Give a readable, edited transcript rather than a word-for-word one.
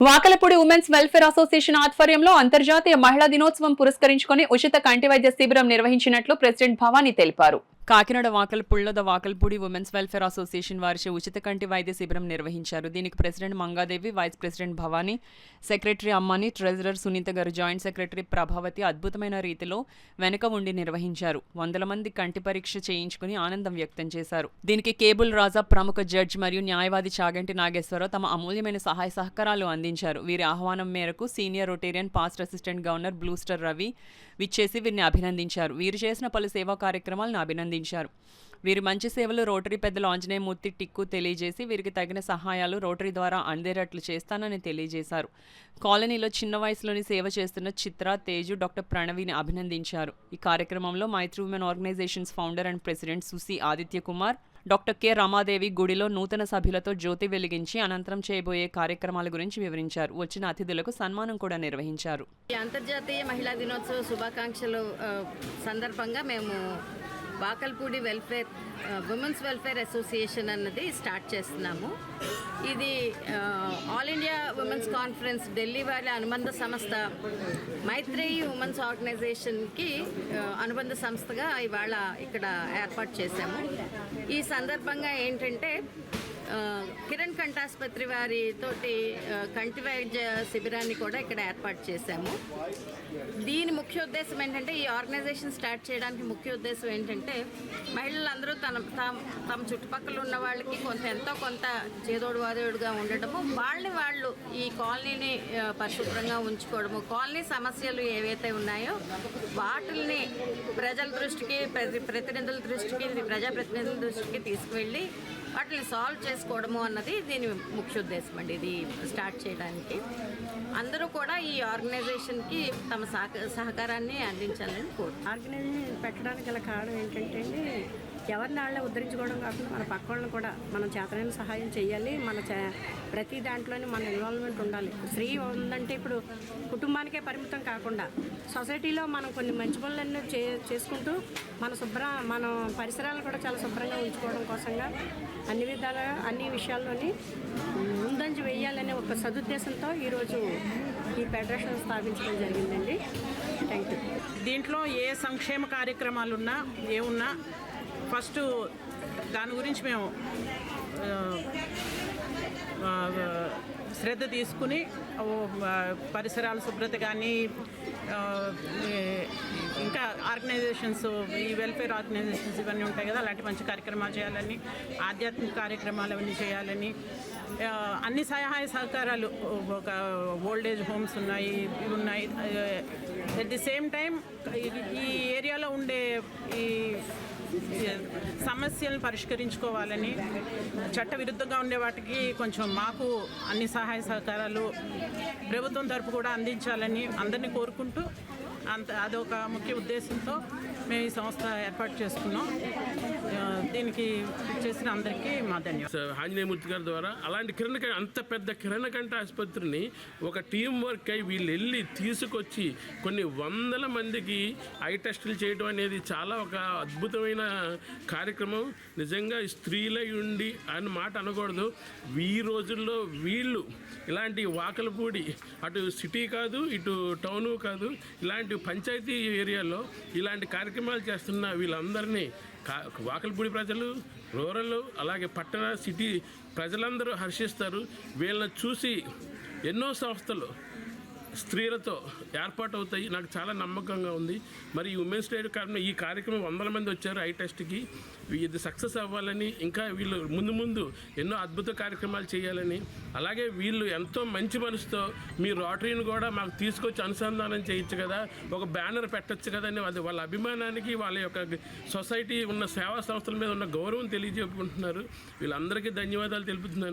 Vakalapudi women's welfare association ఆధ్వర్యంలో అంతర్జాతీయ మహిళా దినోత్సవం పురస్కరించుకొని ఉచిత కంటి వైద్య శిబిరం నిర్వహించినట్లు ప్రెసిడెంట్ భవానీ తెలిపారు. కాకినాడ వాకలపూడిలో the Vakalapudi women's welfare association వారిచే ఉచిత కంటి వైద్య శిబిరం నిర్వహించారు. దీనికి president Mangadevi, vice president Bhavani, secretary Ammani, treasurer Sunitha గారు, జాయింట్ సెక్రటరీ ప్రభావతి అద్భుతమైన రీతిలో వెనుక ఉండి నిర్వహించారు. 100 మంది కంటి పరీక్ష చేయించుకుని ఆనందం వ్యక్తం చేశారు. దీనికి కేబుల్ రాజా, ప్రముఖ జడ్జ్ మరియు న్యాయవాది చాగంటి నాగేశ్వరరావు తమ అమూల్యమైన సహాయ సహకారాలు అందించారు. వీరి ఆహ్వానం మేరకు senior rotarian past assistant governor బ్లూస్టర్ రవి విచ్చేసి వీరిని అభినందించారు. వీరు చేసిన పలు సేవా కార్యక్రమాలను అభినందించారు. వీరి మంచి సేవలు రోటరీ పెద్దలు ఆంజనేయమూర్తి టిక్కు తెలియజేసి వీరికి తగిన సహాయాలు రోటరీ ద్వారా అందేటట్లు చేస్తానని తెలియజేశారు. కాలనీలో చిన్న వయసులోని సేవ చేస్తున్న చిత్ర, తేజు, డాక్టర్ ప్రణవిని అభినందించారు. ఈ కార్యక్రమంలో Maitri women organizations founder and president Susi Aditya Kumar, doctor K Ramadevi గుడిలో నూతన సభ్యులతో జ్యోతి వెలిగించి అనంతరం చేయబోయే కార్యక్రమాల గురించి వివరించారు. వచ్చిన అతిథులకు సన్మానం కూడా నిర్వహించారు. అంతర్జాతీయ మహిళా దినోత్సవ శుభాకాంక్షలు సందర్భంగా మేము వాకల్పూడి ఉమెన్స్ వెల్ఫేర్ అసోసియేషన్ అన్నది స్టార్ట్ చేస్తున్నాము. ఇది all India women's conference Delhi వారి అనుబంధ సంస్థ మైత్రి ఉమెన్స్ ఆర్గనైజేషన్కి అనుబంధ సంస్థగా ఇవాళ ఇక్కడ ఏర్పాటు చేశాము. ఈ సందర్భంగా ఏంటంటే కిరణ్ కంఠాసుపత్రి వారితోటి కంటి వైద్య శిబిరాన్ని కూడా ఇక్కడ ఏర్పాటు చేశాము. దీని ముఖ్య ఉద్దేశం ఏంటంటే, ఈ ఆర్గనైజేషన్ స్టార్ట్ చేయడానికి ముఖ్య ఉద్దేశం ఏంటంటే, మహిళలందరూ తమ చుట్టుపక్కల ఉన్న వాళ్ళకి ఎంతో కొంత చేదోడు వాదోడుగా ఉండటము, వాళ్ళు ఈ కాలనీని పరిశుభ్రంగా ఉంచుకోవడము, కాలనీ సమస్యలు ఏవైతే ఉన్నాయో వాటిల్ని ప్రజల దృష్టికి, ప్రతినిధుల దృష్టికి, ప్రజాప్రతినిధుల దృష్టికి తీసుకువెళ్ళి వాటిని సాల్వ్ చేసుకోవడము అన్నది దీని ముఖ్య ఉద్దేశం అండి. ఇది స్టార్ట్ చేయడానికి అందరూ కూడా ఈ ఆర్గనైజేషన్కి తమ సహకారాన్ని అందించాలని కోరుతున్నాను. ఆర్గనైజేషన్ పెట్టడానికి గల కారణం ఏంటంటే అండి, ఎవరిని వాళ్ళే ఉద్ధరించుకోవడం కాకుండా మన పక్క వాళ్ళని కూడా మనం చేతనైన సహాయం చేయాలి. ప్రతి దాంట్లోనే మన ఇన్వాల్వ్మెంట్ ఉండాలి. స్త్రీ ఉందంటే ఇప్పుడు కుటుంబానికే పరిమితం కాకుండా సొసైటీలో మనం కొన్ని మంచి పనులన్నీ చేసుకుంటూ మన పరిసరాలను కూడా చాలా శుభ్రంగా ఉంచుకోవడం కోసంగా అన్ని విధాలుగా అన్ని విషయాల్లోని ముందంజ వేయాలనే ఒక సదుద్దేశంతో ఈరోజు ఈ ఫెడరేషన్ స్థాపించడం జరిగిందండి. Thank you. దీంట్లో ఏ సంక్షేమ కార్యక్రమాలున్నా ఏమున్నా ఫస్ట్ దాని గురించి మేము శ్రద్ధ తీసుకుని పరిసరాల శుభ్రత కానీ, ఇంకా ఆర్గనైజేషన్స్, ఈ వెల్ఫేర్ ఆర్గనైజేషన్స్ ఇవన్నీ ఉంటాయి కదా, అలాంటి మంచి కార్యక్రమాలు చేయాలని, ఆధ్యాత్మిక కార్యక్రమాలు అవన్నీ చేయాలని, అన్ని సహాయ సహకారాలు, ఒక ఓల్డేజ్ హోమ్స్ ఉన్నాయి, ఇవి ఉన్నాయి. అట్ ది సేమ్ టైం ఈ ఏరియాలో ఉండే ఈ సమస్యలను పరిష్కరించుకోవాలని, చట్టవిరుద్ధంగా ఉండే వాటికి కొంచెం మాకు అన్ని సహాయ సహకారాలు ప్రభుత్వం తరపు కూడా అందించాలని అందరినీ కోరుకుంటూ అదొక ముఖ్య ఉద్దేశంతో మేము ఈ సంస్థ ఏర్పాటు చేసుకున్నాం. దీనికి చేసిన అందరికీ మా ధన్యవాదాలు. ఆంజనేయమూర్తి గారి ద్వారా అలాంటి అంత పెద్ద కిరణ్ కంఠ ఆసుపత్రిని ఒక టీం వర్క్ అయి వీళ్ళు వెళ్ళి తీసుకొచ్చి కొన్ని వందల మందికి ఐ టెస్టులు చేయడం అనేది చాలా ఒక అద్భుతమైన కార్యక్రమం. నిజంగా స్త్రీలై ఉండి అని మాట అనకూడదు. ఈ రోజుల్లో వీళ్ళు ఇలాంటి వాకలపూడి, అటు సిటీ కాదు ఇటు టౌను కాదు, ఇలాంటి పంచాయతీ ఏరియాలో ఇలాంటి కార్యక్రమాలు చేస్తున్న వీళ్ళందరినీ వాకలపూడి ప్రజలు, రూరల్, అలాగే పట్టణ, సిటీ ప్రజలందరూ హర్షిస్తారు. వీళ్ళని చూసి ఎన్నో సంస్థలు స్త్రీలతో ఏర్పాటు అవుతాయి. నాకు చాలా నమ్మకంగా ఉంది. మరి ఈ ఉమెన్స్ డే ఈ కార్యక్రమం 100 మంది వచ్చారు ఐ టెస్ట్కి. ఇది సక్సెస్ అవ్వాలని, ఇంకా వీళ్ళు ముందు ఎన్నో అద్భుత కార్యక్రమాలు చేయాలని, అలాగే వీళ్ళు ఎంతో మంచి మనసుతో మీ రోటరీని కూడా మాకు తీసుకొచ్చి అనుసంధానం చేయొచ్చు కదా, ఒక బ్యానర్ పెట్టచ్చు కదా అని అది వాళ్ళ అభిమానానికి, వాళ్ళ యొక్క సొసైటీ ఉన్న సేవా సంస్థల మీద ఉన్న గౌరవం తెలియజేసుకుంటున్నారు. వీళ్ళందరికీ ధన్యవాదాలు తెలుపుతున్నాను.